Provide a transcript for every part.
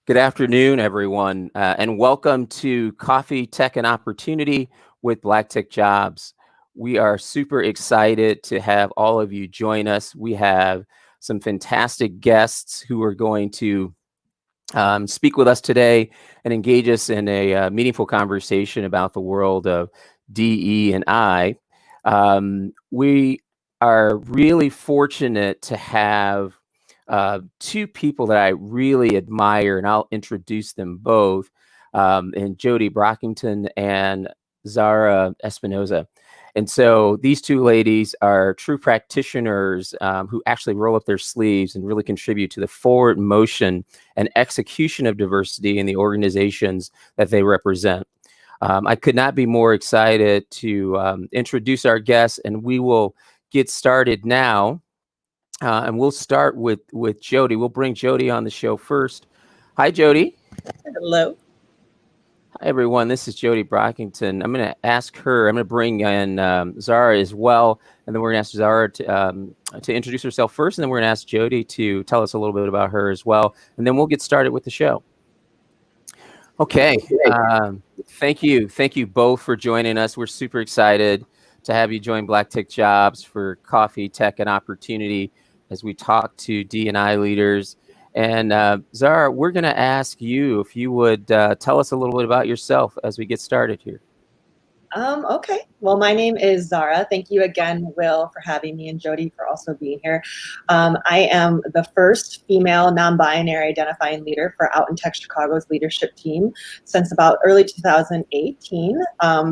Good afternoon, everyone, and welcome to Coffee, Tech, and Opportunity with Black Tech Jobs. We are super excited to have all of you join us. We have some fantastic guests who are going to speak with us today and engage us in a meaningful conversation about the world of DE&I. We are really fortunate to have two people that I really admire, and I'll introduce them both, and Jody Brockington and Zara Espinoza. And so these two ladies are true practitioners who actually roll up their sleeves and really contribute to the forward motion and execution of diversity in the organizations that they represent. I could not be more excited to introduce our guests, and we will get started now. And we'll start with Jody. We'll bring Jody on the show first. Hi, Jody. Hello. Hi, everyone. This is Jody Brockington. I'm going to ask her. I'm going to bring in Zara as well, and then we're going to ask Zara to introduce herself first, and then we're going to ask Jody to tell us a little bit about her as well, and then we'll get started with the show. Okay. Thank you both for joining us. We're super excited to have you join Black Tech Jobs for Coffee, Tech, and Opportunity as we talk to D&I leaders. And Zara, we're going to ask you if you would tell us a little bit about yourself as we get started here. Okay. Well, my name is Zara. Thank you again, Will, for having me, and Jody for also being here. I am the first female non-binary identifying leader for Out in Tech Chicago's leadership team since about early 2018.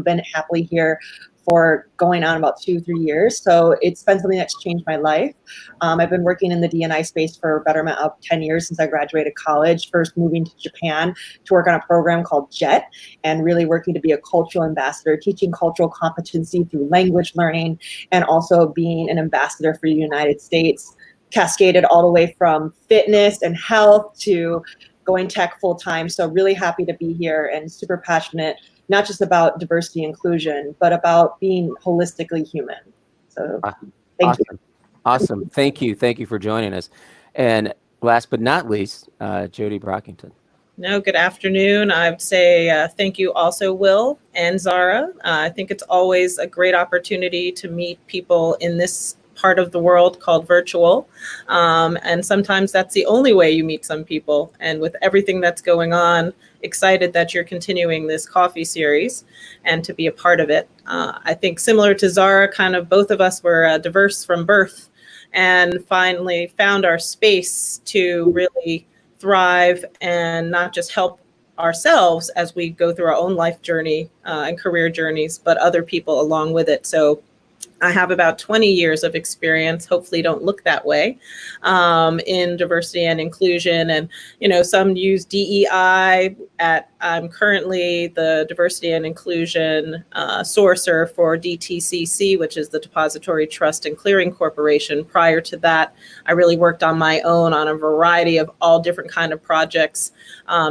Been happily here for going on about 2-3 years. So it's been something that's changed my life. I've been working in the D&I space for a betterment of 10 years since I graduated college, first moving to Japan to work on a program called JET and really working to be a cultural ambassador, teaching cultural competency through language learning and also being an ambassador for the United States, cascaded all the way from fitness and health to going tech full time. So really happy to be here and super passionate, not just about diversity and inclusion, but about being holistically human. So thank you. Awesome. Thank you for joining us. And last but not least, Jody Brockington. No, good afternoon. I would say thank you also, Will and Zara. I think it's always a great opportunity to meet people in this part of the world called virtual. And sometimes that's the only way you meet some people. And with everything that's going on, excited that you're continuing this coffee series and to be a part of it. I think similar to Zara, kind of both of us were diverse from birth and finally found our space to really thrive and not just help ourselves as we go through our own life journey and career journeys, but other people along with it. So I have about 20 years of experience, hopefully don't look that way, in diversity and inclusion. And, some use DEI. I'm currently the diversity and inclusion sourcer for DTCC, which is the Depository Trust and Clearing Corporation. Prior to that, I really worked on my own on a variety of all different kind of projects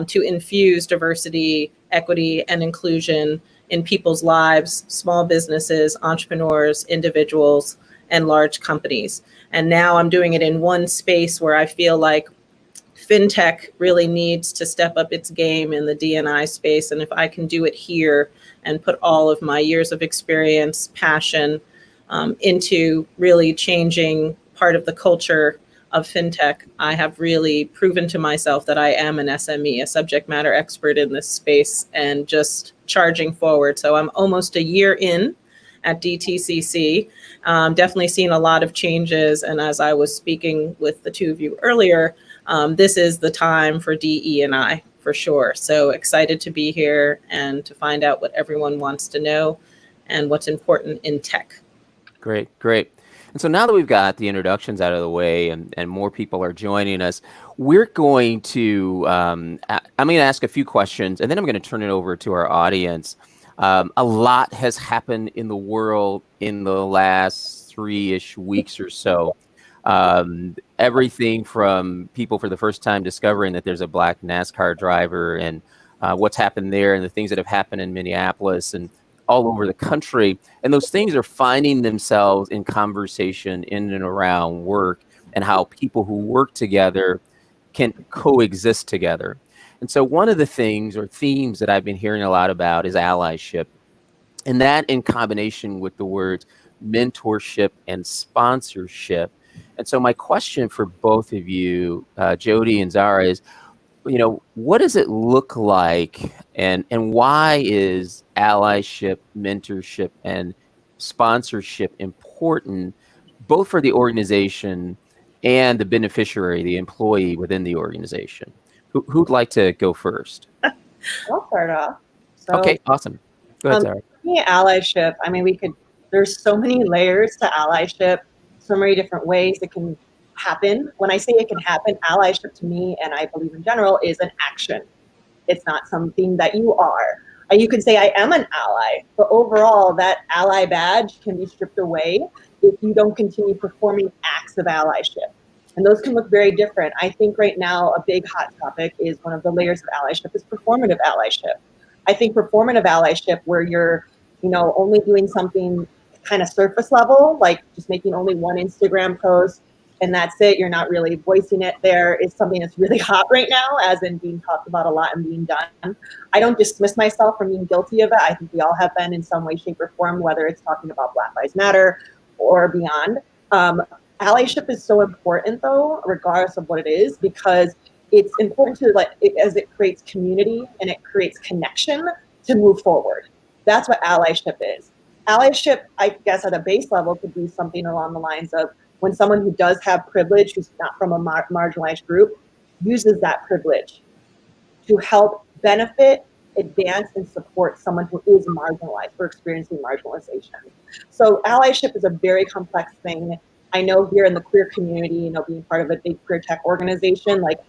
to infuse diversity, equity, and inclusion in people's lives, small businesses, entrepreneurs, individuals, and large companies. And now I'm doing it in one space where I feel like fintech really needs to step up its game in the D&I space. And if I can do it here and put all of my years of experience, passion into really changing part of the culture of fintech, I have really proven to myself that I am an SME, a subject matter expert in this space, and just charging forward. So I'm almost a year in at DTCC, definitely seen a lot of changes. And as I was speaking with the two of you earlier, this is the time for DE&I for sure. So excited to be here and to find out what everyone wants to know and what's important in tech. Great. And so now that we've got the introductions out of the way and more people are joining us, we're going to, I'm going to ask a few questions and then I'm going to turn it over to our audience. A lot has happened in the world in the last 3-ish weeks or so. Everything from people for the first time discovering that there's a Black NASCAR driver and what's happened there and the things that have happened in Minneapolis and all over the country. And those things are finding themselves in conversation in and around work and how people who work together can coexist together. And so one of the things or themes that I've been hearing a lot about is allyship. And that in combination with the words mentorship and sponsorship. And so my question for both of you, Jody and Zara, is, what does it look like, and why is allyship, mentorship, and sponsorship important, both for the organization and the beneficiary, the employee within the organization? Who'd like to go first? I'll start off. So, Okay, awesome. Go ahead, Zara. for me, allyship, I mean, there's so many layers to allyship, so many different ways it can happen. When I say it can happen, allyship to me, and I believe in general, is an action. It's not something that you are. You could say I am an ally, but overall that ally badge can be stripped away if you don't continue performing acts of allyship. And those can look very different. I think right now a big hot topic is one of the layers of allyship is performative allyship. I think performative allyship, where you're, only doing something kind of surface level, like just making only one Instagram post and that's it, you're not really voicing it there, is something that's really hot right now, as in being talked about a lot and being done. I don't dismiss myself from being guilty of it. I think we all have been in some way, shape, or form, whether it's talking about Black Lives Matter or beyond. Allyship is so important, though, regardless of what it is, because it's important to, as it creates community and it creates connection to move forward. That's what allyship is. Allyship, I guess, at a base level could be something along the lines of when someone who does have privilege, who's not from a marginalized group, uses that privilege to help benefit, advance, and support someone who is marginalized or experiencing marginalization. So allyship is a very complex thing. I know here in the queer community, being part of a big queer tech organization, like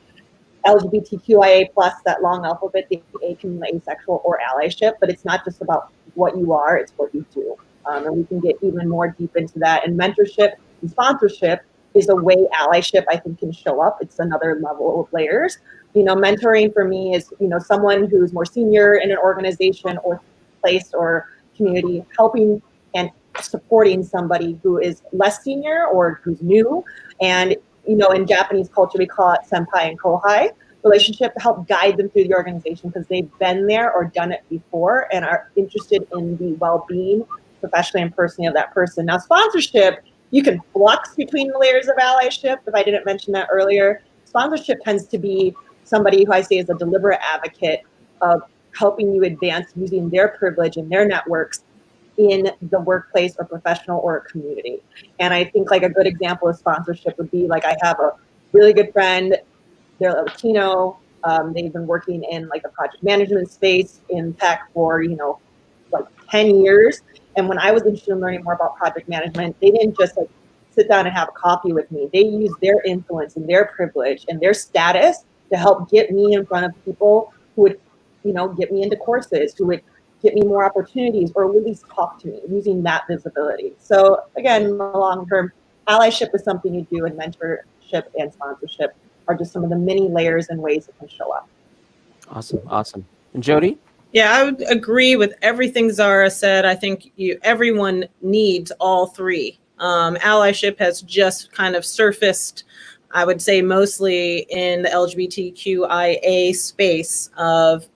LGBTQIA+, that long alphabet, the A can mean asexual or allyship, but it's not just about what you are, it's what you do. And we can get even more deep into that. And mentorship and sponsorship is a way allyship, I think, can show up. It's another level of layers. Mentoring for me is, someone who's more senior in an organization or place or community, helping and supporting somebody who is less senior or who's new. And, in Japanese culture, we call it senpai and kohai relationship, to help guide them through the organization because they've been there or done it before and are interested in the well-being professionally and personally of that person. Now, sponsorship, you can flux between the layers of allyship. If I didn't mention that earlier, sponsorship tends to be somebody who I say is a deliberate advocate of helping you advance using their privilege and their networks in the workplace or professional or community. And I think like a good example of sponsorship would be like I have a really good friend, they're Latino, they've been working in like the project management space in tech for, like 10 years. And when I was interested in learning more about project management, they didn't just like sit down and have a coffee with me. They used their influence and their privilege and their status to help get me in front of people who would, get me into courses, who would get me more opportunities or at least talk to me using that visibility. So again, in the long term, allyship is something you do, and mentorship and sponsorship are just some of the many layers and ways it can show up. Awesome. And Jody? Yeah, I would agree with everything Zara said. I think everyone needs all three. Allyship has just kind of surfaced, I would say, mostly in the LGBTQIA space of,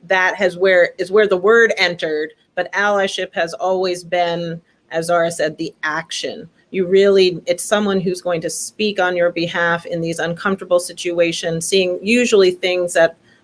that is where the word entered. But allyship has always been, as Zara said, the action. It's someone who's going to speak on your behalf in these uncomfortable situations, seeing usually things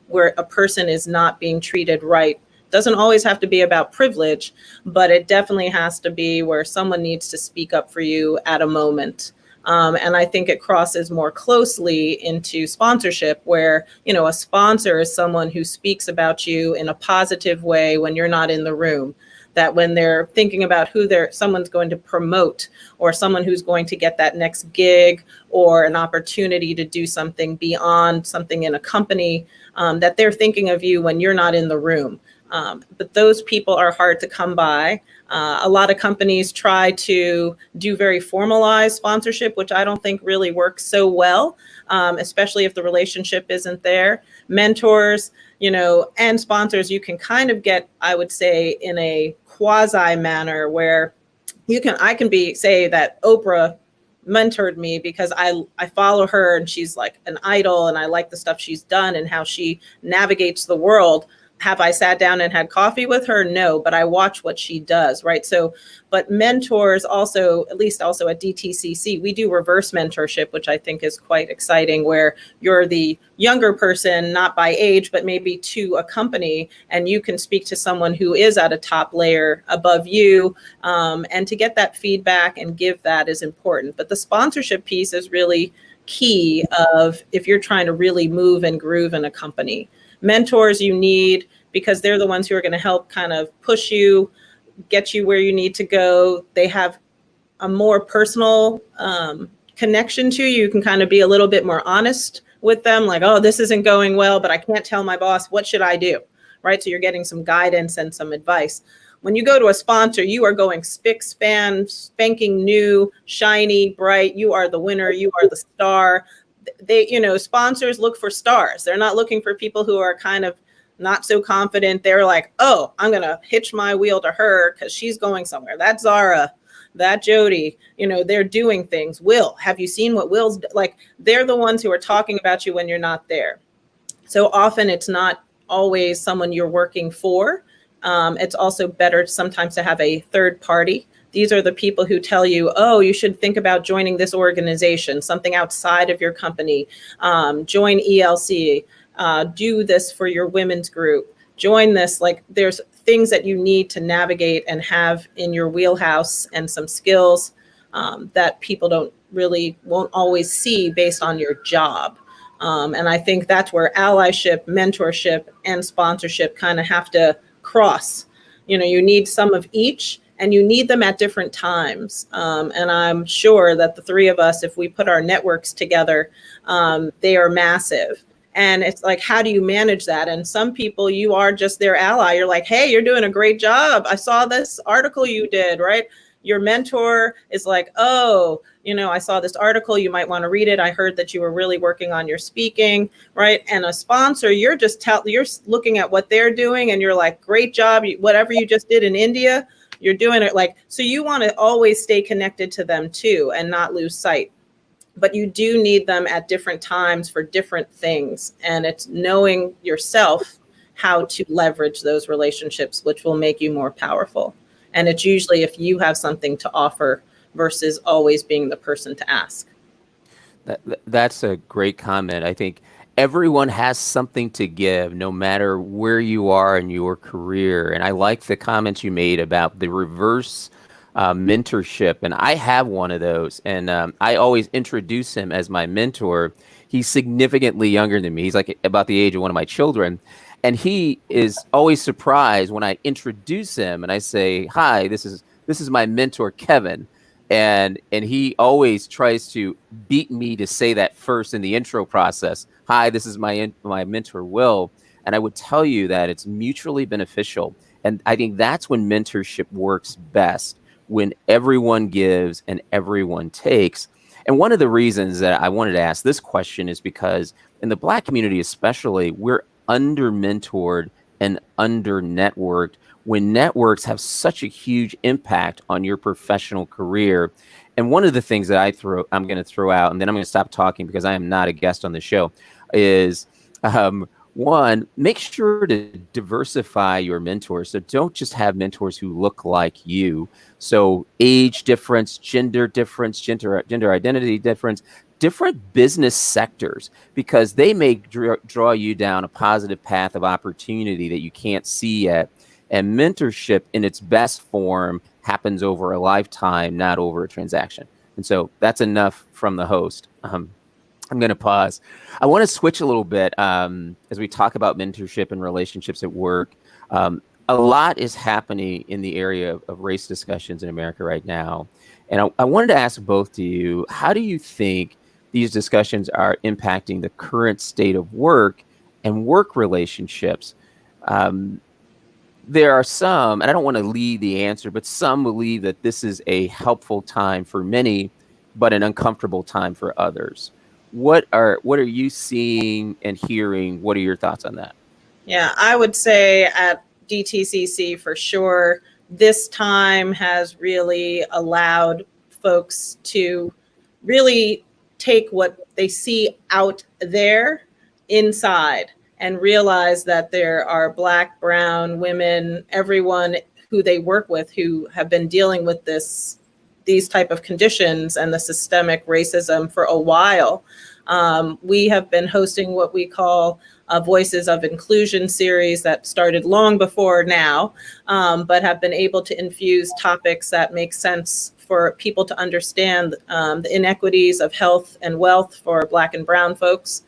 where a person is not being treated right. Doesn't always have to be about privilege, but it definitely has to be where someone needs to speak up for you at a moment. And I think it crosses more closely into sponsorship, where, a sponsor is someone who speaks about you in a positive way when you're not in the room. That when they're thinking about who someone's going to promote, or someone who's going to get that next gig or an opportunity to do something beyond something in a company, that they're thinking of you when you're not in the room. But those people are hard to come by. A lot of companies try to do very formalized sponsorship, which I don't think really works so well, especially if the relationship isn't there. Mentors, and sponsors, you can kind of get, I would say, in a quasi manner where I can say that Oprah mentored me because I follow her and she's like an idol and I like the stuff she's done and how she navigates the world. Have I sat down and had coffee with her? No, but I watch what she does, right? So, but mentors also, at least also at DTCC, we do reverse mentorship, which I think is quite exciting, where you're the younger person, not by age, but maybe to a company, and you can speak to someone who is at a top layer above you, and to get that feedback and give that is important. But the sponsorship piece is really key of if you're trying to really move and groove in a company. Mentors you need because they're the ones who are going to help kind of push you, get you where you need to go. They have a more personal connection to you. You can kind of be a little bit more honest with them, like, oh, this isn't going well, but I can't tell my boss, what should I do? Right? So you're getting some guidance and some advice. When you go to a sponsor, you are going spick, span, spanking new, shiny, bright. You are the winner. You are the star. They, sponsors look for stars. They're not looking for people who are kind of not so confident. They're like, oh, I'm going to hitch my wheel to her because she's going somewhere. That's Zara, that Jody, they're doing things. Will, have you seen what Will's like? They're the ones who are talking about you when you're not there. So often it's not always someone you're working for. It's also better sometimes to have a third party. These are the people who tell you, oh, you should think about joining this organization, something outside of your company. Join ELC, do this for your women's group, join this. Like there's things that you need to navigate and have in your wheelhouse and some skills that people won't always see based on your job. And I think that's where allyship, mentorship, and sponsorship kind of have to cross. You need some of each. And you need them at different times. And I'm sure that the three of us, if we put our networks together, they are massive. And it's like, how do you manage that? And some people, you are just their ally. You're like, hey, you're doing a great job. I saw this article you did, right? Your mentor is like, oh, I saw this article. You might want to read it. I heard that you were really working on your speaking, right? And a sponsor, you're looking at what they're doing and you're like, great job. Whatever you just did in India, you're doing it so you want to always stay connected to them too and not lose sight. But you do need them at different times for different things. And it's knowing yourself how to leverage those relationships, which will make you more powerful. And it's usually if you have something to offer versus always being the person to ask. That's a great comment. I think everyone has something to give, no matter where you are in your career. And I like the comments you made about the reverse mentorship. And I have one of those. And I always introduce him as my mentor. He's significantly younger than me. He's like about the age of one of my children. And he is always surprised when I introduce him and I say, hi, this is my mentor, Kevin. And he always tries to beat me to say that first in the intro process. Hi, this is my mentor, Will. And I would tell you that it's mutually beneficial. And I think that's when mentorship works best, when everyone gives and everyone takes. And one of the reasons that I wanted to ask this question is because in the Black community especially, we're under-mentored and under-networked when networks have such a huge impact on your professional career. And one of the things that I'm going to throw out, and then I'm going to stop talking because I am not a guest on the show, is one, make sure to diversify your mentors. So don't just have mentors who look like you. So age difference, gender difference, gender identity difference, different business sectors, because they may draw you down a positive path of opportunity that you can't see yet. And mentorship in its best form happens over a lifetime, not over a transaction. And so that's enough from the host. I'm going to pause. I want to switch a little bit as we talk about mentorship and relationships at work. A lot is happening in the area of race discussions in America right now. And I wanted to ask both of you, how do you think these discussions are impacting the current state of work and work relationships? There are some, and I don't want to lead the answer, but some believe that this is a helpful time for many, but an uncomfortable time for others. What are you seeing and hearing? What are your thoughts on that? Yeah, I would say at DTCC for sure, this time has really allowed folks to really take what they see out there inside and realize that there are Black, brown, women, everyone who they work with who have been dealing with these type of conditions and the systemic racism for a while. We have been hosting what we call a Voices of Inclusion series that started long before now, but have been able to infuse topics that make sense for people to understand the inequities of health and wealth for Black and brown folks.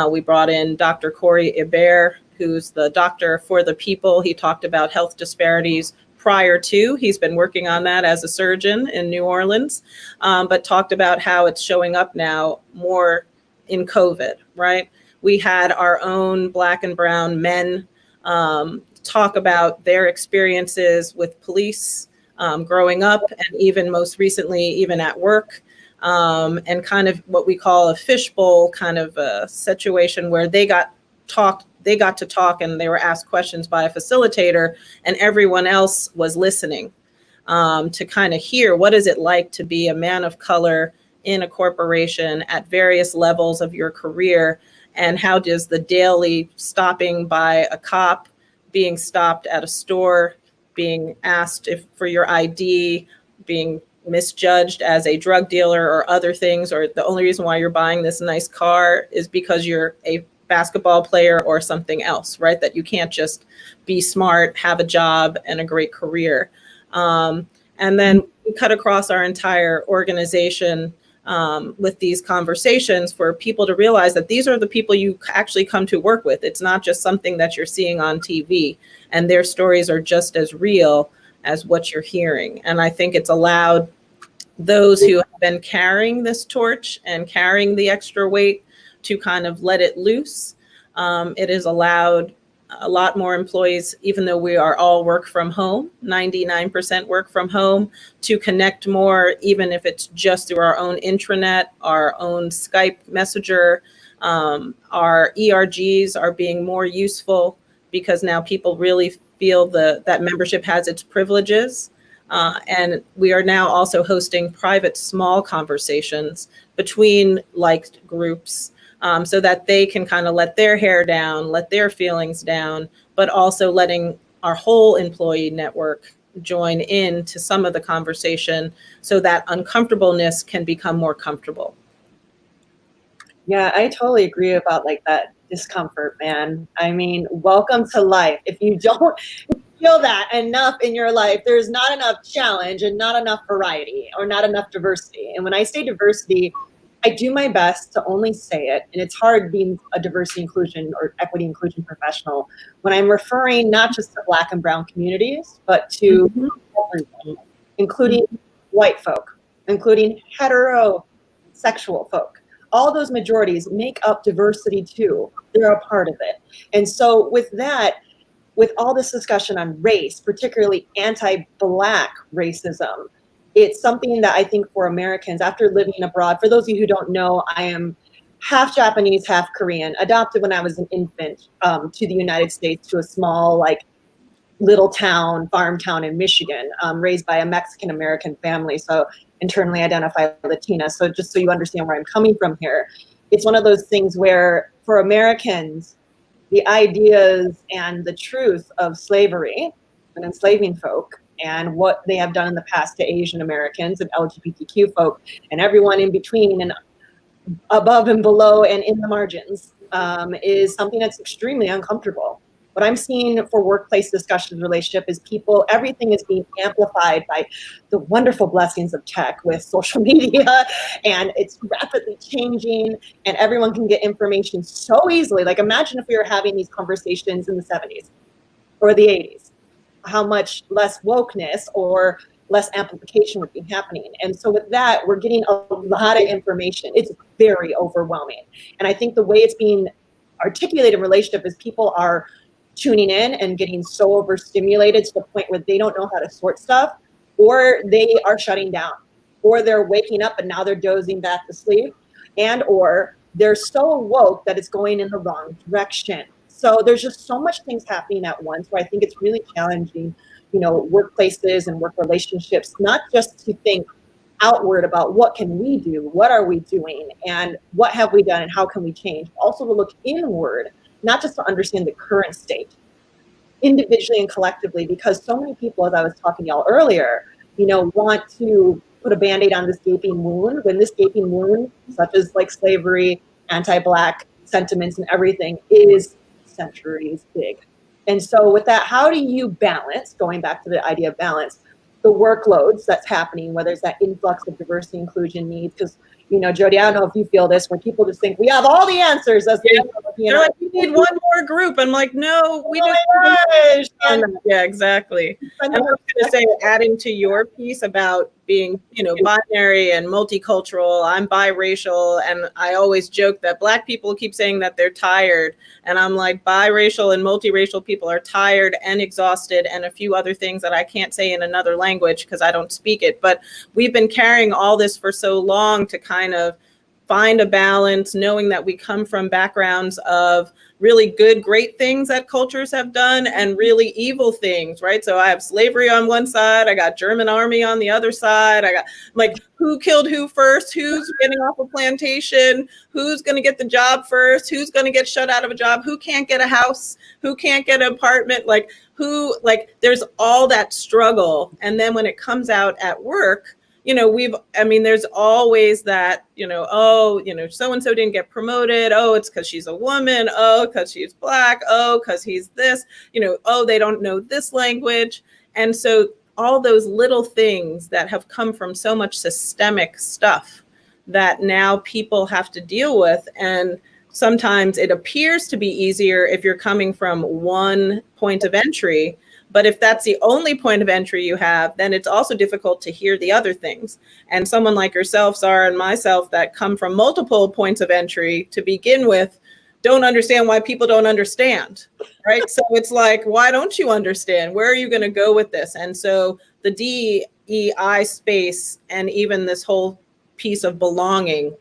We brought in Dr. Corey Hebert, who's the doctor for the people. He talked about health disparities prior to. He's been working on that as a surgeon in New Orleans, but talked about how it's showing up now more in COVID, right? We had our own Black and brown men talk about their experiences with police growing up, and even most recently, even at work, and kind of what we call a fishbowl kind of a situation where they got to talk and they were asked questions by a facilitator, and everyone else was listening to kind of hear what is it like to be a man of color in a corporation at various levels of your career, and how does the daily stopping by a cop, being stopped at a store, being asked for your ID, being misjudged as a drug dealer or other things, or the only reason why you're buying this nice car is because you're a basketball player or something else, right? That you can't just be smart, have a job and a great career. And then we cut across our entire organization with these conversations for people to realize that these are the people you actually come to work with. It's not just something that you're seeing on TV, and their stories are just as real as what you're hearing. And I think it's allowed those who have been carrying this torch and carrying the extra weight to kind of let it loose. It has allowed a lot more employees, even though we are all work from home, 99% work from home, to connect more, even if it's just through our own intranet, our own Skype messenger. Our ERGs are being more useful because now people really feel that membership has its privileges. And we are now also hosting private small conversations between liked groups, so that they can kind of let their hair down, let their feelings down, but also letting our whole employee network join in to some of the conversation so that uncomfortableness can become more comfortable. Yeah, I totally agree about like that discomfort, man. I mean, welcome to life. If you don't feel that enough in your life, there's not enough challenge and not enough variety or not enough diversity. And when I say diversity, I do my best to only say it, and it's hard being a diversity inclusion or equity inclusion professional when I'm referring not just to Black and brown communities, but to everyone, including white folk, including heterosexual folk. All those majorities make up diversity too. They're a part of it. And so with that, with all this discussion on race, particularly anti-Black racism, it's something that I think for Americans, after living abroad, for those of you who don't know, I am half Japanese, half Korean, adopted when I was an infant to the United States, to a small, like, little town, farm town in Michigan, raised by a Mexican-American family. So internally identify Latina. So just so you understand where I'm coming from here, it's one of those things where for Americans, the ideas and the truth of slavery and enslaving folk and what they have done in the past to Asian Americans and LGBTQ folk and everyone in between and above and below and in the margins is something that's extremely uncomfortable. What I'm seeing for workplace discussions relationship is people, everything is being amplified by the wonderful blessings of tech with social media, and it's rapidly changing and everyone can get information so easily. Like imagine if we were having these conversations in the 70s or the 80s, how much less wokeness or less amplification would be happening. And so with that, we're getting a lot of information. It's very overwhelming. And I think the way it's being articulated in relationship is people are tuning in and getting so overstimulated to the point where they don't know how to sort stuff, or they are shutting down, or they're waking up and now they're dozing back to sleep, and or they're so woke that it's going in the wrong direction. So there's just so much things happening at once where I think it's really challenging, you know, workplaces and work relationships, not just to think outward about what can we do, what are we doing, and what have we done, and how can we change. Also to look inward, not just to understand the current state, individually and collectively, because so many people, as I was talking to y'all earlier, want to put a Band-Aid on this gaping wound, when this gaping wound, such as like slavery, anti-Black sentiments and everything, is centuries big. And so with that, how do you balance, going back to the idea of balance, the workloads that's happening, whether it's that influx of diversity inclusion needs? Because, Jody, I don't know if you feel this, where people just think we have all the answers. As they're like, we need one more group. I'm like, no, we just yeah, exactly. And I was going to say, adding to your piece about being, binary and multicultural, I'm biracial, and I always joke that Black people keep saying that they're tired, and I'm like, biracial and multiracial people are tired and exhausted, and a few other things that I can't say in another language because I don't speak it. But we've been carrying all this for so long to kind of find a balance, knowing that we come from backgrounds of really good, great things that cultures have done and really evil things, right? So I have slavery on one side, I got German army on the other side, I got like who killed who first, who's getting off a plantation, who's going to get the job first, who's going to get shut out of a job, who can't get a house, who can't get an apartment, like who, like there's all that struggle. And then when it comes out at work, there's always that, so-and-so didn't get promoted. Oh, it's because she's a woman. Oh, because she's Black. Oh, because he's this, oh, they don't know this language. And so all those little things that have come from so much systemic stuff that now people have to deal with. And sometimes it appears to be easier if you're coming from one point of entry. But if that's the only point of entry you have, then it's also difficult to hear the other things. And someone like yourself, Zara, and myself that come from multiple points of entry to begin with, don't understand why people don't understand, right? So it's like, why don't you understand? Where are you going to go with this? And so the DEI space and even this whole piece of belonging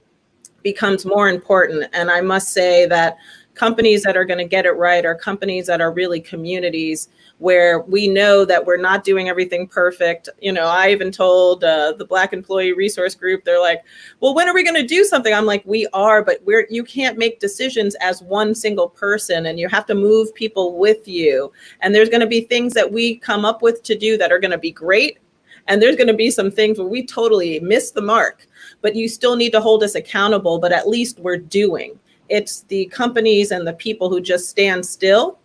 becomes more important. And I must say that companies that are going to get it right are companies that are really communities where we know that we're not doing everything perfect. I even told the Black Employee Resource Group, they're like, well, when are we going to do something? I'm like, we are, but you can't make decisions as one single person, and you have to move people with you. And there's going to be things that we come up with to do that are going to be great. And there's going to be some things where we totally miss the mark, but you still need to hold us accountable, but at least we're doing. It's the companies and the people who just stand still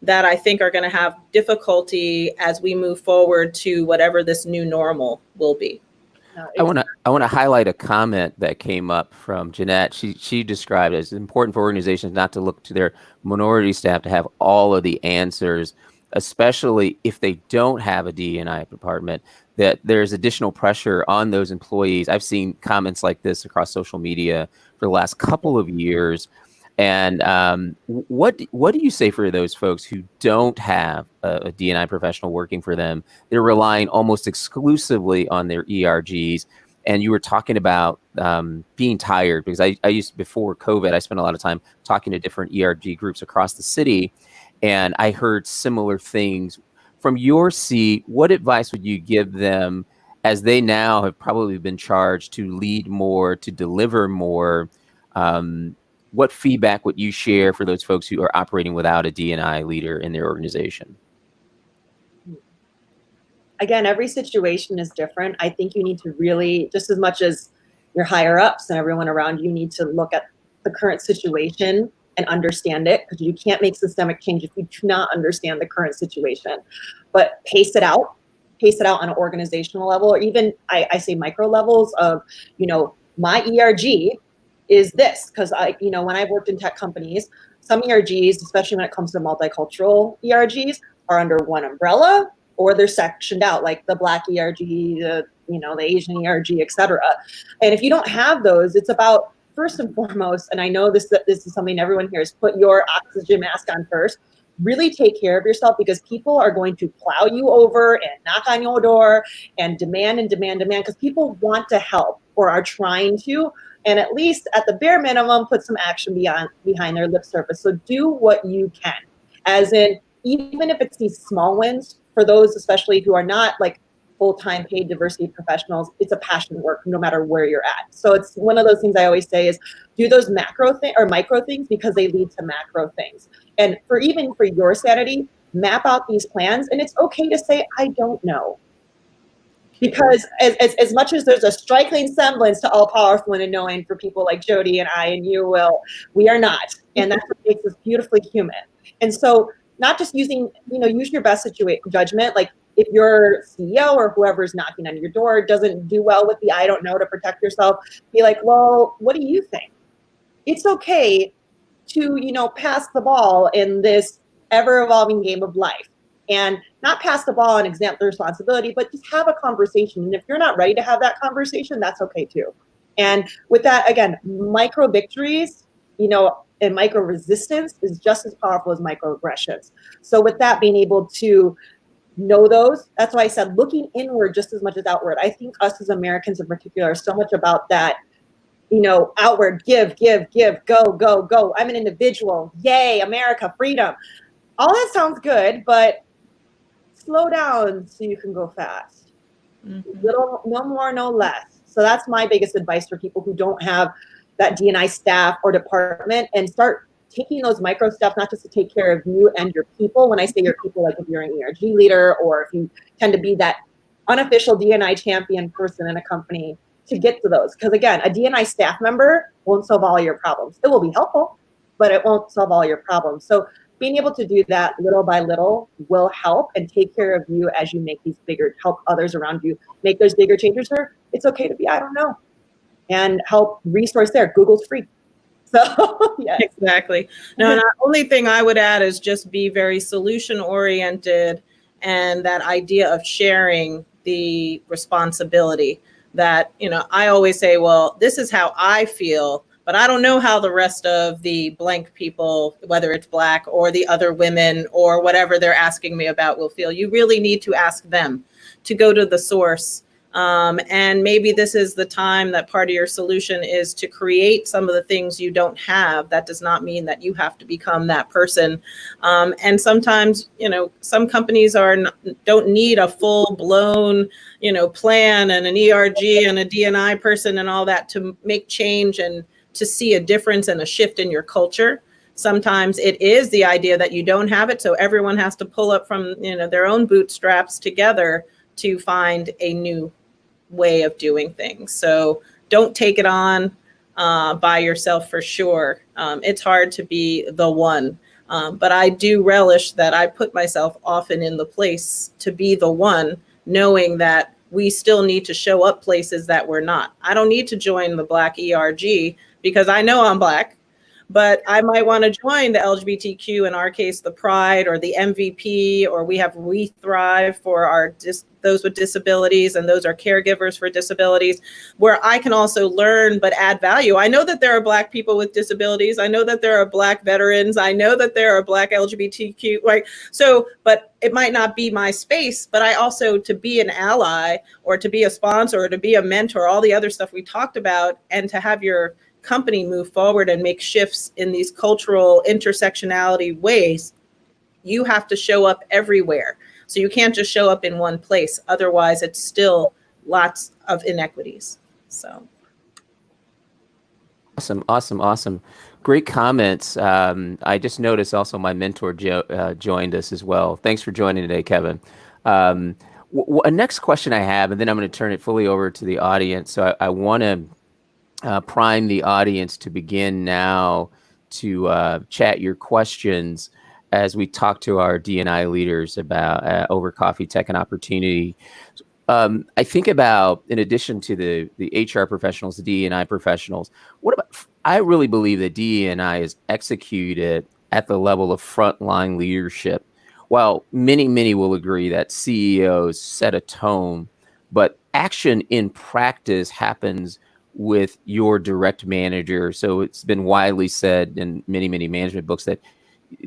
that I think are going to have difficulty as we move forward to whatever this new normal will be. I want to highlight a comment that came up from Jeanette. She described it as important for organizations not to look to their minority staff to have all of the answers, especially if they don't have a DE&I department, that there's additional pressure on those employees. I've seen comments like this across social media for the last couple of years. And what do you say for those folks who don't have a D&I professional working for them? They're relying almost exclusively on their ERGs. And you were talking about being tired, because I used, before COVID, I spent a lot of time talking to different ERG groups across the city. And I heard similar things. From your seat, what advice would you give them as they now have probably been charged to lead more, to deliver more? What feedback would you share for those folks who are operating without a D&I leader in their organization? Again, every situation is different. I think you need to really, just as much as your higher ups and everyone around you, need to look at the current situation and understand it, because you can't make systemic change if you do not understand the current situation. But pace it out on an organizational level, or even I say micro levels of, my ERG is this, because when I've worked in tech companies, some ERGs, especially when it comes to multicultural ERGs, are under one umbrella, or they're sectioned out, like the Black ERG, the Asian ERG, et cetera. And if you don't have those, it's about, first and foremost, and I know this is something everyone hears, put your oxygen mask on first. Really take care of yourself, because people are going to plow you over and knock on your door and demand, because people want to help or are trying to, and at least at the bare minimum, put some action behind their lip service. So do what you can, as in, even if it's these small wins, for those especially who are not like full-time paid diversity professionals, it's a passion work no matter where you're at. So it's one of those things I always say is do those macro things or micro things because they lead to macro things. And even for your sanity, map out these plans, and it's okay to say, I don't know. Because as much as there's a striking semblance to all powerful and knowing for people like Jody and I and you, Will, we are not. And that's what makes us beautifully human. And so not just using, use your best judgment. Like if your CEO or whoever's knocking on your door doesn't do well with the I don't know to protect yourself, be like, well, what do you think? It's okay to, pass the ball in this ever evolving game of life. And not pass the ball and exempt the responsibility, but just have a conversation. And if you're not ready to have that conversation, that's okay too. And with that, again, micro victories, and micro resistance is just as powerful as microaggressions. So with that, being able to know those, that's why I said looking inward just as much as outward. I think us as Americans in particular are so much about that, outward, give, go. I'm an individual. Yay, America, freedom. All that sounds good, but slow down so you can go fast. Little, no more, no less. So that's my biggest advice for people who don't have that D&I staff or department, and start taking those micro steps, not just to take care of you and your people. When I say your people, like if you're an ERG leader or if you tend to be that unofficial D&I champion person in a company, to get to those. Because again, a D&I staff member won't solve all your problems. It will be helpful, but it won't solve all your problems. So being able to do that little by little will help and take care of you as you make these help others around you make those bigger changes. Or it's okay to be, I don't know, and help resource there. Google's free. So yeah, exactly. No, and the only thing I would add is just be very solution oriented, and that idea of sharing the responsibility. That, I always say, well, this is how I feel, but I don't know how the rest of the blank people, whether it's Black or the other women or whatever they're asking me about, will feel. You really need to ask them, to go to the source. And maybe this is the time that part of your solution is to create some of the things you don't have. That does not mean that you have to become that person. And sometimes, some companies don't need a full blown, plan and an ERG and a D&I person and all that to make change and to see a difference and a shift in your culture. Sometimes it is the idea that you don't have it, so everyone has to pull up from their own bootstraps together to find a new way of doing things. So don't take it on by yourself for sure. It's hard to be the one, but I do relish that I put myself often in the place to be the one, knowing that we still need to show up places that we're not. I don't need to join the Black ERG because I know I'm Black, but I might want to join the LGBTQ, in our case, the Pride or the MVP, or we have We Thrive for those with disabilities, and those are caregivers for disabilities, where I can also learn but add value. I know that there are Black people with disabilities. I know that there are Black veterans. I know that there are Black LGBTQ, right? So, but it might not be my space, but I also, to be an ally or to be a sponsor or to be a mentor, all the other stuff we talked about, and to have your company move forward and make shifts in these cultural intersectionality ways, you have to show up everywhere. So you can't just show up in one place. Otherwise, it's still lots of inequities. So. Awesome. Great comments. I just noticed also my mentor joined us as well. Thanks for joining today, Kevin. A next question I have, and then I'm going to turn it fully over to the audience. So I want to prime the audience to begin now to chat your questions as we talk to our D&I leaders about over coffee, tech, and opportunity. I think about, in addition to the HR professionals, the D&I professionals, I really believe that D&I is executed at the level of frontline leadership. While many will agree that CEOs set a tone, but action in practice happens with your direct manager. So it's been widely said in many management books that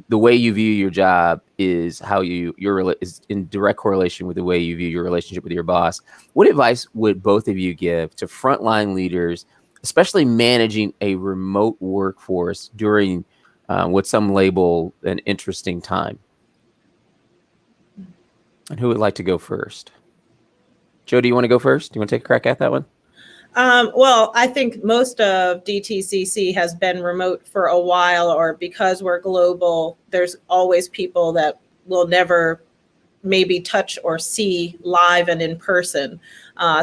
the way you view your job is how is in direct correlation with the way you view your relationship with your boss. What advice would both of you give to frontline leaders, especially managing a remote workforce during what some label an interesting time? And who would like to go first? Joe, do you want to go first? Do you want to take a crack at that one? Well, I think most of DTCC has been remote for a while, or because we're global, there's always people that will never maybe touch or see live and in person.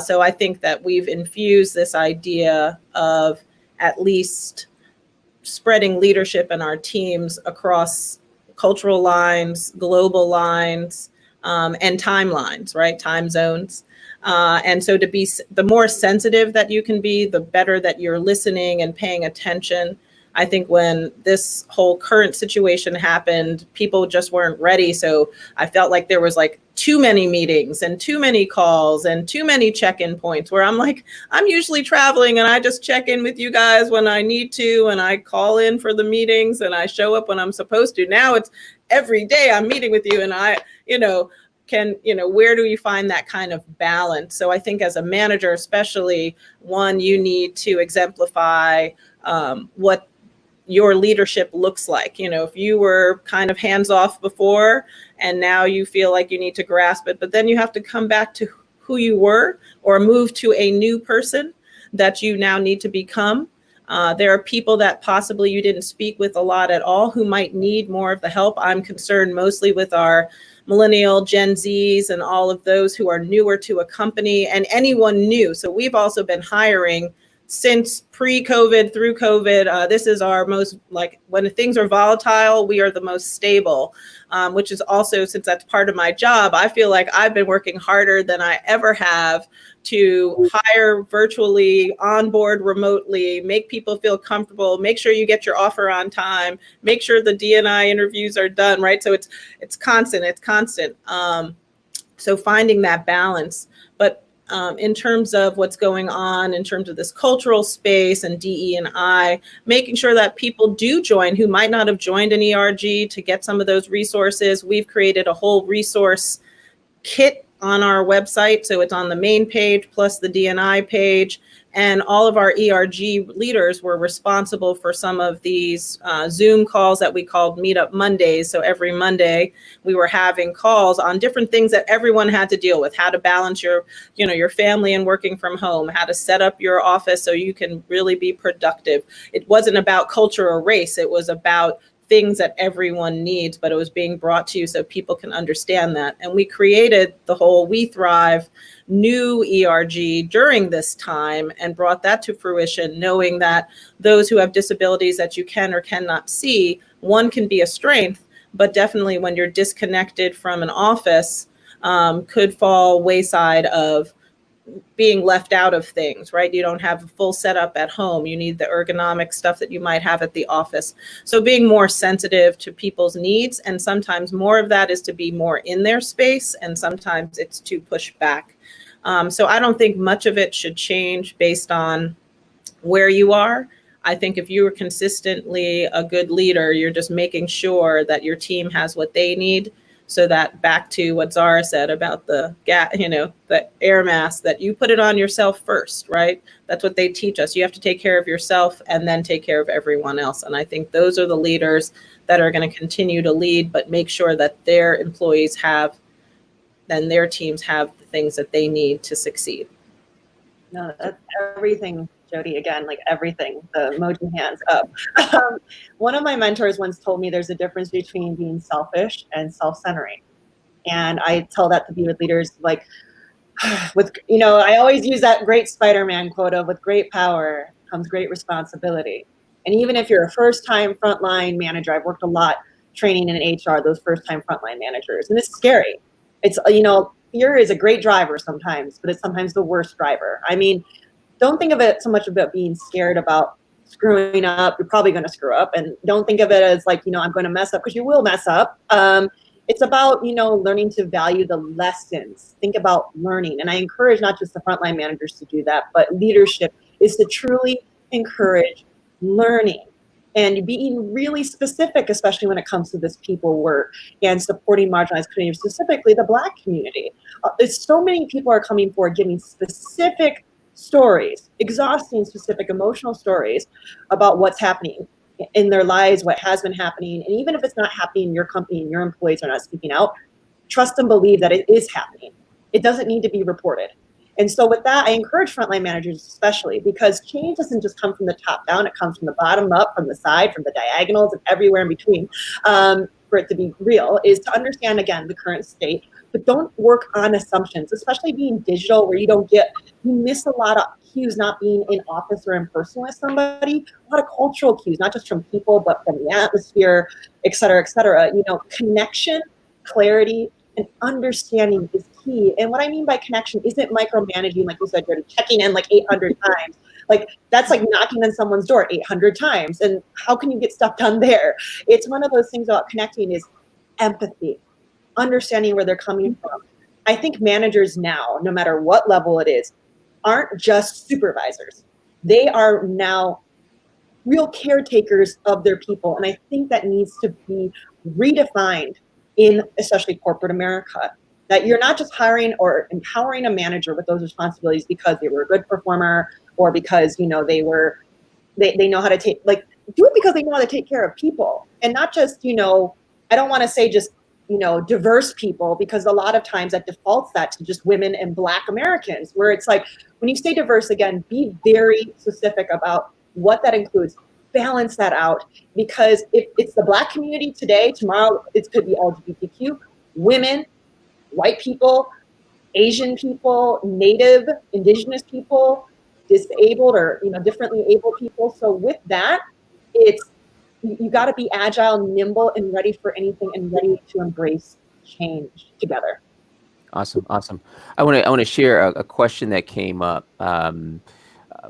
So I think that we've infused this idea of at least spreading leadership in our teams across cultural lines, global lines, and timelines, right? Time zones. And so to be, the more sensitive that you can be, the better that you're listening and paying attention. I think when this whole current situation happened, people just weren't ready. So I felt like there was like too many meetings and too many calls and too many check-in points where I'm like, I'm usually traveling and I just check in with you guys when I need to, and I call in for the meetings and I show up when I'm supposed to. Now it's every day I'm meeting with you, and I, where do you find that kind of balance? So I think as a manager, especially, one, you need to exemplify what your leadership looks like. If you were kind of hands off before and now you feel like you need to grasp it, but then you have to come back to who you were or move to a new person that you now need to become. There are people that possibly you didn't speak with a lot at all who might need more of the help. I'm concerned mostly with our millennial Gen Zs and all of those who are newer to a company and anyone new. So we've also been hiring since pre-COVID through COVID. This is our most, like, when things are volatile, we are the most stable, which is also, since that's part of my job, I feel like I've been working harder than I ever have to hire virtually, onboard remotely, make people feel comfortable, make sure you get your offer on time, make sure the D&I interviews are done, right? So it's constant. So finding that balance. But in terms of what's going on, in terms of this cultural space and DE&I, making sure that people do join who might not have joined an ERG to get some of those resources. We've created a whole resource kit on our website. So it's on the main page plus the D&I page. And all of our ERG leaders were responsible for some of these Zoom calls that we called Meetup Mondays. So every Monday we were having calls on different things that everyone had to deal with: how to balance your family and working from home, how to set up your office so you can really be productive. It wasn't about culture or race. It was about things that everyone needs, but it was being brought to you so people can understand that. And we created the whole We Thrive new ERG during this time and brought that to fruition, knowing that those who have disabilities that you can or cannot see, one, can be a strength, but definitely when you're disconnected from an office, could fall wayside of being left out of things, right? You don't have a full setup at home. You need the ergonomic stuff that you might have at the office. So being more sensitive to people's needs, and sometimes more of that is to be more in their space, and sometimes it's to push back. So I don't think much of it should change based on where you are. I think if you are consistently a good leader, you're just making sure that your team has what they need. So that, back to what Zara said about the air mask, that you put it on yourself first, right? That's what they teach us. You have to take care of yourself and then take care of everyone else. And I think those are the leaders that are going to continue to lead, but make sure that their employees have, and their teams have, the things that they need to succeed. No, that's everything, Jody. Again, like everything, the emoji hands up. One of my mentors once told me there's a difference between being selfish and self-centering. And I tell that to be with leaders, like, I always use that great Spider-Man quote of, with great power comes great responsibility. And even if you're a first-time frontline manager, I've worked a lot training in HR, those first-time frontline managers, and it's scary. It's, fear is a great driver sometimes, but it's sometimes the worst driver. I mean, don't think of it so much about being scared about screwing up. You're probably going to screw up, and don't think of it as like, I'm going to mess up, because you will mess up. It's about, learning to value the lessons. Think about learning. And I encourage not just the frontline managers to do that, but leadership is to truly encourage learning and being really specific, especially when it comes to this people work and supporting marginalized communities, specifically the Black community. There's so many people are coming forward giving specific stories, exhausting, specific emotional stories about what's happening in their lives, what has been happening. And even if it's not happening in your company and your employees are not speaking out, trust and believe that it is happening. It doesn't need to be reported. And so with that, I encourage frontline managers especially, because change doesn't just come from the top down, it comes from the bottom up, from the side, from the diagonals, and everywhere in between. For it to be real, is to understand, again, the current state, but don't work on assumptions, especially being digital, where you miss a lot of cues not being in office or in person with somebody, a lot of cultural cues, not just from people, but from the atmosphere, et cetera, et cetera. Connection, clarity, and understanding is key. And what I mean by connection isn't micromanaging, like you said, Jody, checking in like 800 times. Like, that's like knocking on someone's door 800 times. And how can you get stuff done there? It's one of those things about connecting is empathy, understanding where they're coming from. I think managers now, no matter what level it is, aren't just supervisors. They are now real caretakers of their people. And I think that needs to be redefined in especially corporate America, that you're not just hiring or empowering a manager with those responsibilities because they were a good performer, or because, they know how to do it because they know how to take care of people. And not just, I don't want to say just, diverse people, because a lot of times that defaults that to just women and Black Americans, where it's like, when you say diverse, again, be very specific about what that includes. Balance that out, because if it's the Black community today, tomorrow it could be LGBTQ, women, white people, Asian people, Native, Indigenous people, disabled or differently able people. So with that, you got to be agile, nimble, and ready for anything, and ready to embrace change together. Awesome. I want to share a question that came up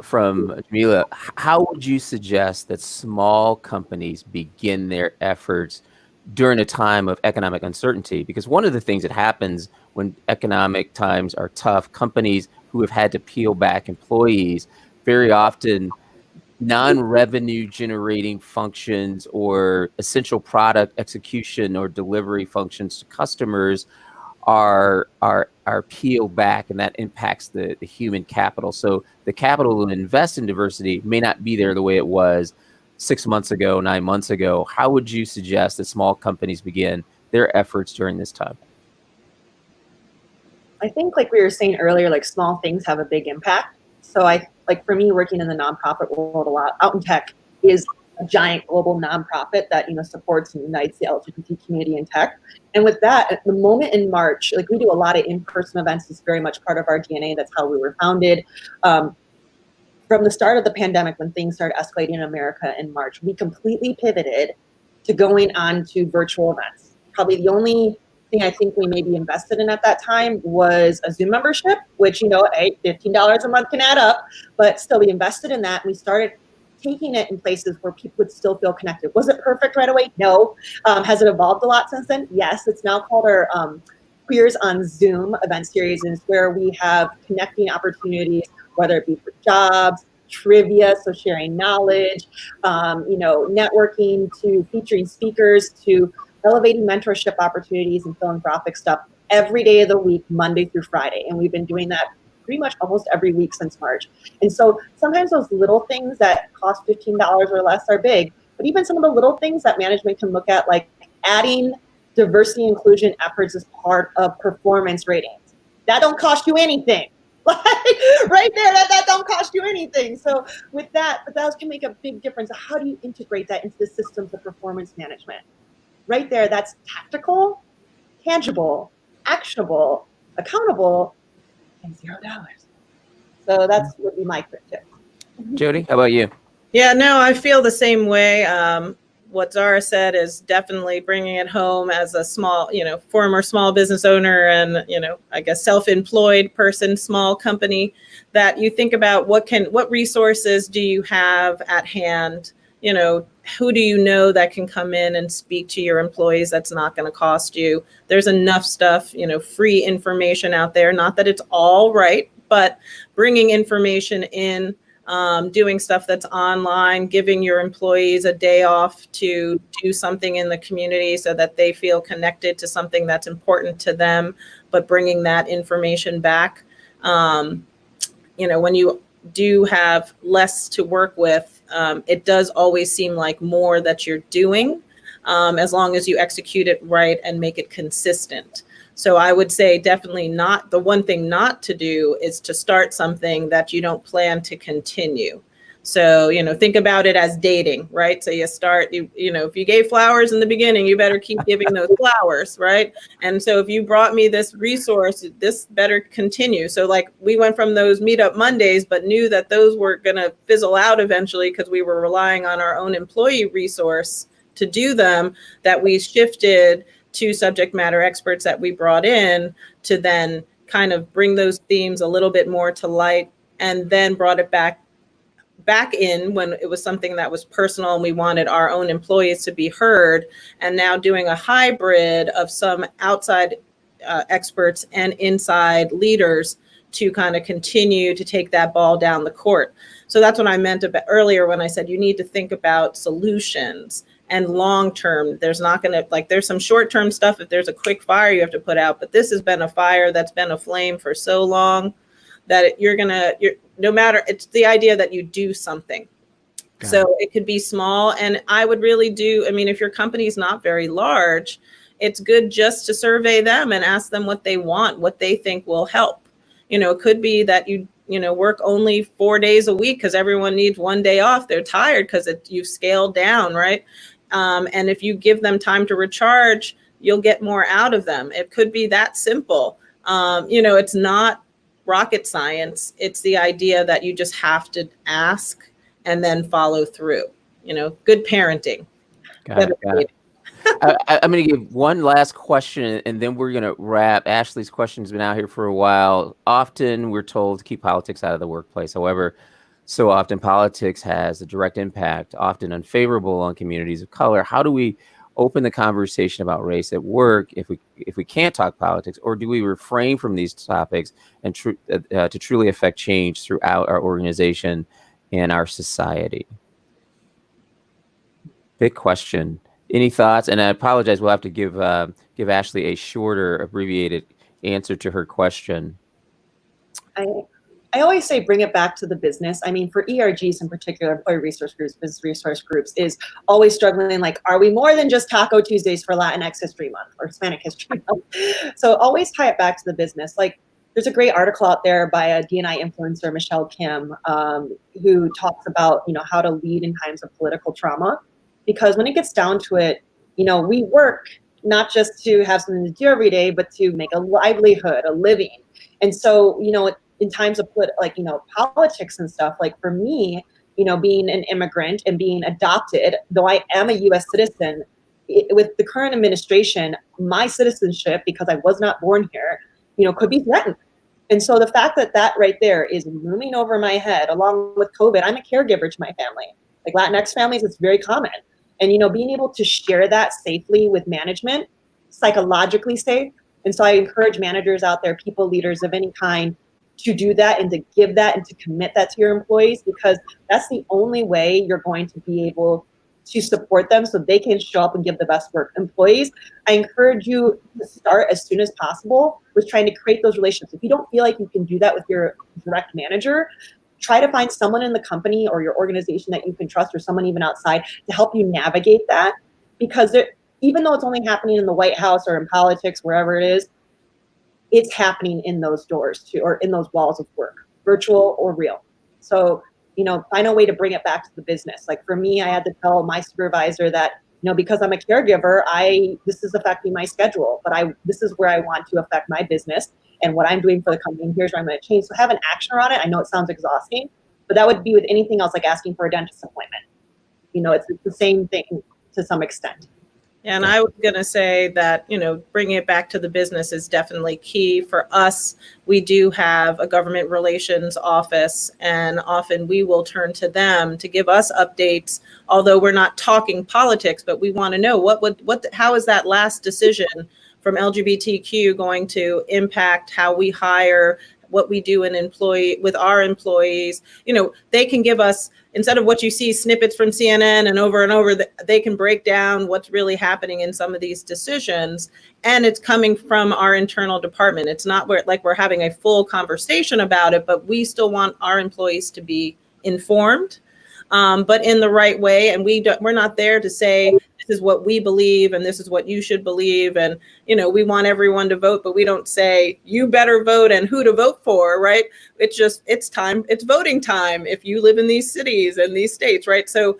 from Jamila. How would you suggest that small companies begin their efforts during a time of economic uncertainty? Because one of the things that happens when economic times are tough, companies who have had to peel back employees, very often non-revenue generating functions or essential product execution or delivery functions to customers are peeled back, and that impacts the human capital. So the capital to invest in diversity may not be there the way it was 6 months ago, 9 months ago. How would you suggest that small companies begin their efforts during this time? I think, like we were saying earlier, like, small things have a big impact. So for me, working in the nonprofit world a lot, Out in Tech is a giant global nonprofit that supports and unites the LGBT community in tech. And with that, at the moment in March, like, we do a lot of in-person events. It's very much part of our DNA. That's how we were founded. From the start of the pandemic, when things started escalating in America in March, we completely pivoted to going on to virtual events. Probably the only thing I think we maybe invested in at that time was a Zoom membership, which, hey, $15 a month can add up, but still we invested in that. And we started taking it in places where people would still feel connected. Was it perfect right away? No. Has it evolved a lot since then? Yes. It's now called our Queers on Zoom event series, and it's where we have connecting opportunities, whether it be for jobs, trivia, so sharing knowledge, networking, to featuring speakers, to elevating mentorship opportunities and philanthropic stuff every day of the week, Monday through Friday. And we've been doing that pretty much almost every week since March. And so sometimes those little things that cost $15 or less are big, but even some of the little things that management can look at, like adding diversity inclusion efforts as part of performance ratings. That don't cost you anything. Right there, that don't cost you anything. So with that, but that can make a big difference. How do you integrate that into the systems of performance management? Right there, that's tactical, tangible, actionable, accountable, and $0. So that's would be my quick tip. Jody, how about you? Yeah, no, I feel the same way. What Zara said is definitely bringing it home as a small, former small business owner and, I guess self-employed person, small company, that you think about what resources do you have at hand? Who do you know that can come in and speak to your employees that's not going to cost you? There's enough stuff, free information out there. Not that it's all right, but bringing information in, doing stuff that's online, giving your employees a day off to do something in the community so that they feel connected to something that's important to them, but bringing that information back. When you do have less to work with, it does always seem like more that you're doing, as long as you execute it right and make it consistent. So I would say definitely not. The one thing not to do is to start something that you don't plan to continue. So, think about it as dating, right? So you start, if you gave flowers in the beginning, you better keep giving those flowers, right? And so if you brought me this resource, this better continue. So like we went from those meetup Mondays, but knew that those were going to fizzle out eventually because we were relying on our own employee resource to do them, that we shifted to subject matter experts that we brought in to then kind of bring those themes a little bit more to light, and then brought it back in when it was something that was personal and we wanted our own employees to be heard. And now doing a hybrid of some outside experts and inside leaders to kind of continue to take that ball down the court. So that's what I meant about earlier when I said you need to think about solutions and long term. There's not going to, like, there's some short term stuff if there's a quick fire you have to put out, but this has been a fire that's been a flame for so long that you're no matter, it's the idea that you do something. So it could be small. And I would really if your company's not very large, it's good just to survey them and ask them what they want, what they think will help. It could be that you work only 4 days a week because everyone needs 1 day off. They're tired because you've scaled down, right? And if you give them time to recharge, you'll get more out of them. It could be that simple. It's not rocket science. It's the idea that you just have to ask and then follow through. Good parenting. Got it. I'm going to give one last question and then we're going to wrap. Ashley's question's been out here for a while. Often we're told to keep politics out of the workplace. However, so often politics has a direct impact, often unfavorable on communities of color. How do we open the conversation about race at work if we can't talk politics, or do we refrain from these topics and to truly affect change throughout our organization and our society? Big question. Any thoughts? And I apologize, we'll have to give Ashley a shorter, abbreviated answer to her question. I always say bring it back to the business. I mean, for ERGs in particular, employee resource groups, business resource groups, is always struggling, like, are we more than just Taco Tuesdays for Latinx History Month or Hispanic History Month? So always tie it back to the business. Like, there's a great article out there by a DEI influencer, Michelle Kim, who talks about, how to lead in times of political trauma. Because when it gets down to it, we work not just to have something to do every day, but to make a livelihood, a living. And so, in times of politics and stuff, like for me, being an immigrant and being adopted, though I am a US citizen, with the current administration, my citizenship, because I was not born here, could be threatened. And so the fact that right there is looming over my head, along with COVID, I'm a caregiver to my family. Like Latinx families, it's very common. And, being able to share that safely with management, psychologically safe. And so I encourage managers out there, people leaders of any kind, to do that and to give that and to commit that to your employees, because that's the only way you're going to be able to support them so they can show up and give the best work. Employees, I encourage you to start as soon as possible with trying to create those relationships. If you don't feel like you can do that with your direct manager, try to find someone in the company or your organization that you can trust, or someone even outside, to help you navigate that. Because even though it's only happening in the White House or in politics, wherever it is, it's happening in those doors too, or in those walls of work, virtual or real. So, find a way to bring it back to the business. Like for me, I had to tell my supervisor that, because I'm a caregiver, this is affecting my schedule, but this is where I want to affect my business and what I'm doing for the company. And here's where I'm going to change. So have an action on it. I know it sounds exhausting, but that would be with anything else, like asking for a dentist appointment. It's the same thing to some extent. And I was going to say that, bringing it back to the business is definitely key for us. We do have a government relations office, and often we will turn to them to give us updates, although we're not talking politics, but we want to know how is that last decision from LGBTQ going to impact how we hire, what we do with our employees. They can give us, instead of what you see snippets from CNN and over, they can break down what's really happening in some of these decisions. And it's coming from our internal department. It's not we're having a full conversation about it, but we still want our employees to be informed, but in the right way. And we're not there to say, this is what we believe and this is what you should believe. And, we want everyone to vote, but we don't say you better vote and who to vote for, right? It's time, it's voting time if you live in these cities and these states, right? So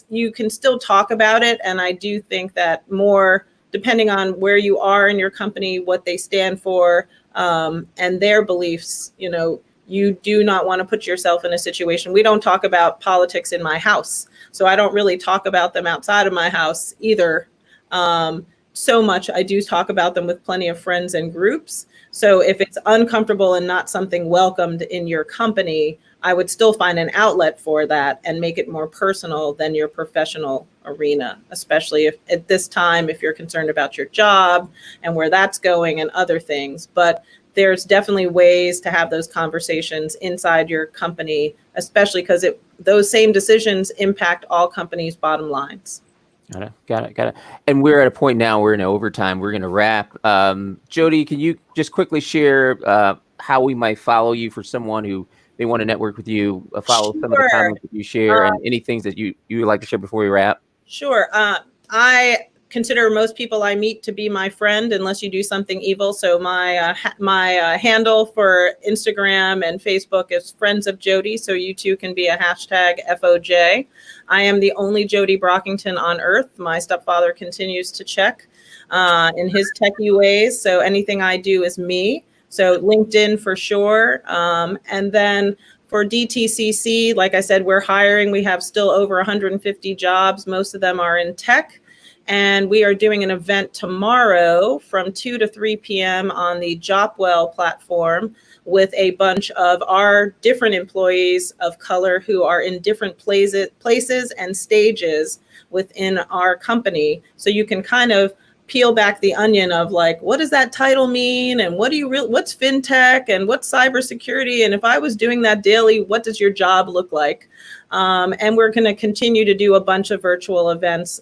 you can still talk about it. And I do think that more, depending on where you are in your company, what they stand for, and their beliefs, you do not want to put yourself in a situation. We don't talk about politics in my house. So I don't really talk about them outside of my house either. So much. I do talk about them with plenty of friends and groups. So if it's uncomfortable and not something welcomed in your company, I would still find an outlet for that and make it more personal than your professional arena, especially if at this time, if you're concerned about your job and where that's going and other things. But there's definitely ways to have those conversations inside your company, especially because those same decisions impact all companies' bottom lines. Got it. And we're at a point now, we're in overtime. We're going to wrap. Jody, can you just quickly share how we might follow you for someone who may want to network with you, follow some of the comments that you share and any things that you would like to share before we wrap? Sure. I consider most people I meet to be my friend unless you do something evil. So my handle for Instagram and Facebook is Friends of Jody. So you too can be a hashtag FOJ. I am the only Jody Brockington on earth. My stepfather continues to check in his techie ways. So anything I do is me. So LinkedIn for sure. And then for DTCC, like I said, we're hiring. We have still over 150 jobs. Most of them are in tech. And we are doing an event tomorrow from 2 to 3 p.m. on the Jopwell platform with a bunch of our different employees of color who are in different places and stages within our company. So you can kind of peel back the onion of like, what does that title mean? And what's fintech and what's cybersecurity? And if I was doing that daily, what does your job look like? And we're going to continue to do a bunch of virtual events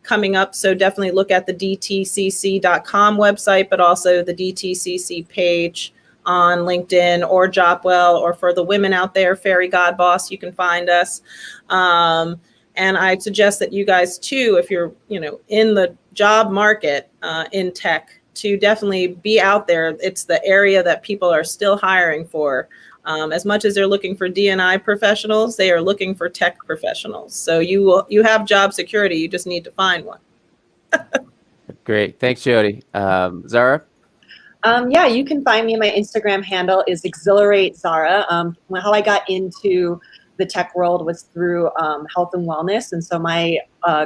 coming up. So definitely look at the dtcc.com website, but also the DTCC page on LinkedIn or Jopwell, or for the women out there, Fairy God Boss, you can find us. And I suggest that you guys too, if you're, in the job market in tech, to definitely be out there. It's the area that people are still hiring for. As much as they're looking for D&I professionals, they are looking for tech professionals. So you have job security. You just need to find one. Great. Thanks, Jody. Zara? Yeah, you can find me. My Instagram handle is Exhilarate Zara. How I got into the tech world was through health and wellness. And so my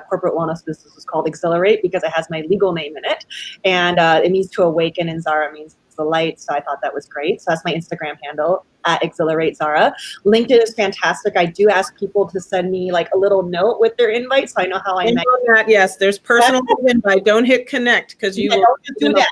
corporate wellness business was called Exhilarate because it has my legal name in it. And it means to awaken, and Zara means the light. So I thought that was great. So that's my Instagram handle, at Exhilarate Zara. LinkedIn is fantastic. I do ask people to send me like a little note with their invite, so I know how I met. Yes, there's personal invite. Don't hit connect because you will do that.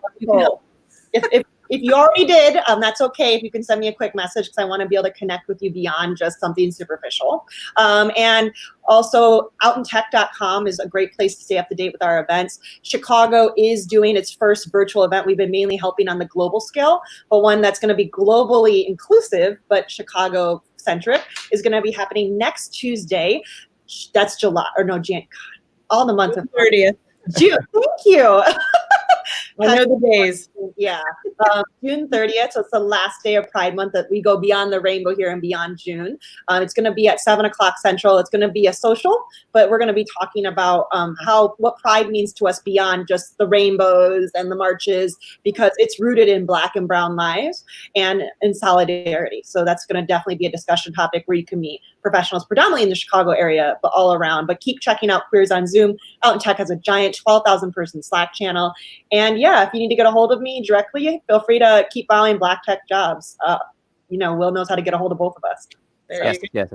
If you already did, that's okay. If you can send me a quick message, because I want to be able to connect with you beyond just something superficial. And also, outintech.com is a great place to stay up to date with our events. Chicago is doing its first virtual event. We've been mainly helping on the global scale, but one that's going to be globally inclusive, but Chicago centric, is going to be happening next Tuesday. That's July, or no, Jan. God, all the months of 30th. June. Thank you. I know the days. Yeah. June 30th. So it's the last day of Pride Month that we go beyond the rainbow here and beyond June. It's going to be at 7 o'clock Central. It's going to be a social, but we're going to be talking about what Pride means to us beyond just the rainbows and the marches, because it's rooted in Black and brown lives and in solidarity. So that's going to definitely be a discussion topic where you can meet professionals predominantly in the Chicago area, but all around. But keep checking out Queers on Zoom. Out in Tech has a giant 12,000 person Slack channel. And yeah, if you need to get a hold of me directly, feel free to keep following Black Tech Jobs. Will knows how to get a hold of both of us. Yes.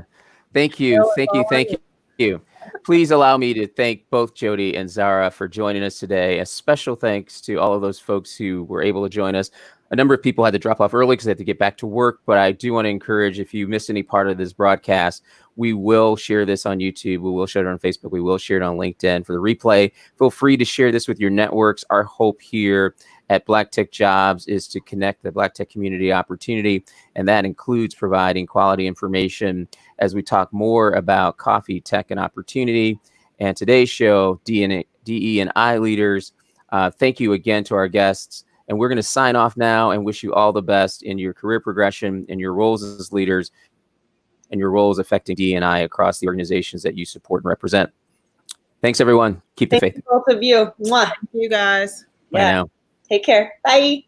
Thank you. Please allow me to thank both Jody and Zara for joining us today. A special thanks to all of those folks who were able to join us. A number of people had to drop off early because they had to get back to work, but I do want to encourage, if you missed any part of this broadcast, we will share this on YouTube. We will share it on Facebook. We will share it on LinkedIn for the replay. Feel free to share this with your networks. Our hope here at Black Tech Jobs is to connect the Black Tech community opportunity, and that includes providing quality information as we talk more about coffee, tech, and opportunity. and today's show, DE&I leaders. Thank you again to our guests. And we're going to sign off now and wish you all the best in your career progression, in your roles as leaders, and your roles affecting DE&I across the organizations that you support and represent. Thanks, everyone. Keep the faith. Thank you, both of you. Mwah. Thank you guys. Bye now. Take care. Bye.